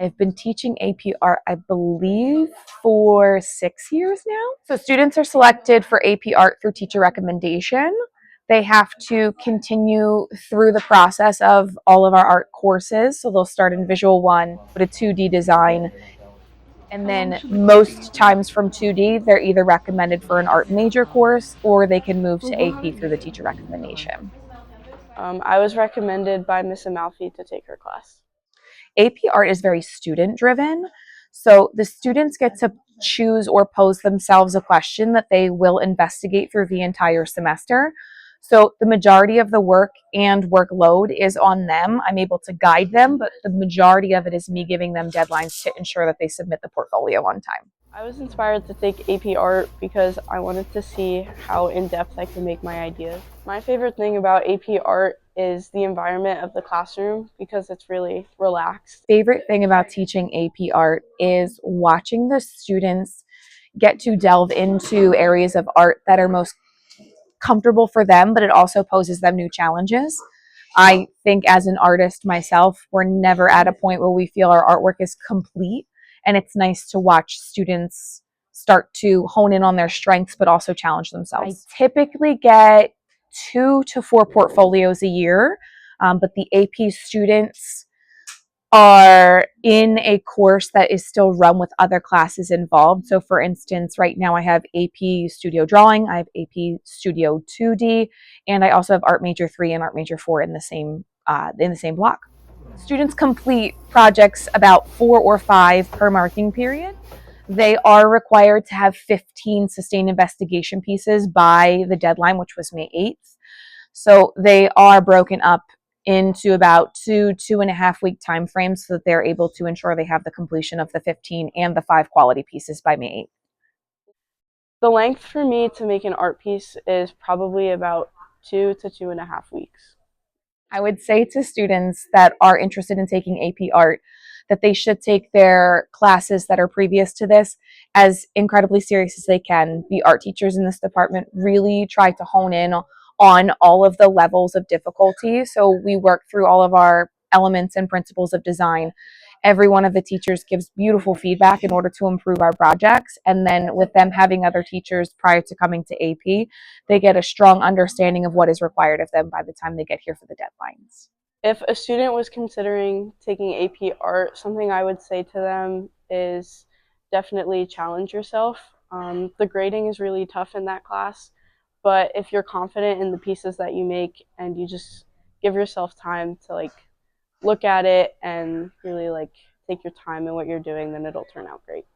I've been teaching AP Art, I believe, for 6 years now. So students are selected for AP Art through teacher recommendation. They have to continue through the process of all of our art courses. So they'll start in Visual 1, go to 2D design, and then most times from 2D, they're either recommended for an art major course or they can move to AP through the teacher recommendation. I was recommended by Miss Amalfe to take her class. AP Art is very student driven. So the students get to choose or pose themselves a question that they will investigate through the entire semester. So the majority of the work and workload is on them. I'm able to guide them, but the majority of it is me giving them deadlines to ensure that they submit the portfolio on time. I was inspired to take AP Art because I wanted to see how in-depth I could make my ideas. My favorite thing about AP Art is the environment of the classroom because it's really relaxed. Favorite thing about teaching AP Art is watching the students get to delve into areas of art that are most comfortable for them, but it also poses them new challenges. I think as an artist myself, we're never at a point where we feel our artwork is complete. And it's nice to watch students start to hone in on their strengths, but also challenge themselves. I typically get 2 to 4 portfolios a year, but the AP students are in a course that is still run with other classes involved. So for instance, right now I have AP Studio Drawing, I have AP Studio 2D, and I also have Art Major 3 and Art Major 4 in the same block. Students complete projects about 4 or 5 per marking period. They are required to have 15 sustained investigation pieces by the deadline, which was May 8th. So they are broken up into about 2.5 week time frames so that they're able to ensure they have the completion of the 15 and the 5 quality pieces by May 8th. The length for me to make an art piece is probably about 2 to 2.5 weeks. I would say to students that are interested in taking AP Art that they should take their classes that are previous to this as incredibly serious as they can. The art teachers in this department really try to hone in on all of the levels of difficulty. So we work through all of our elements and principles of design. Every one of the teachers gives beautiful feedback in order to improve our projects. And then with them having other teachers prior to coming to AP, they get a strong understanding of what is required of them by the time they get here for the deadlines. If a student was considering taking AP Art, something I would say to them is definitely challenge yourself. The grading is really tough in that class, but if you're confident in the pieces that you make and you just give yourself time to look at it and really take your time in what you're doing, then it'll turn out great.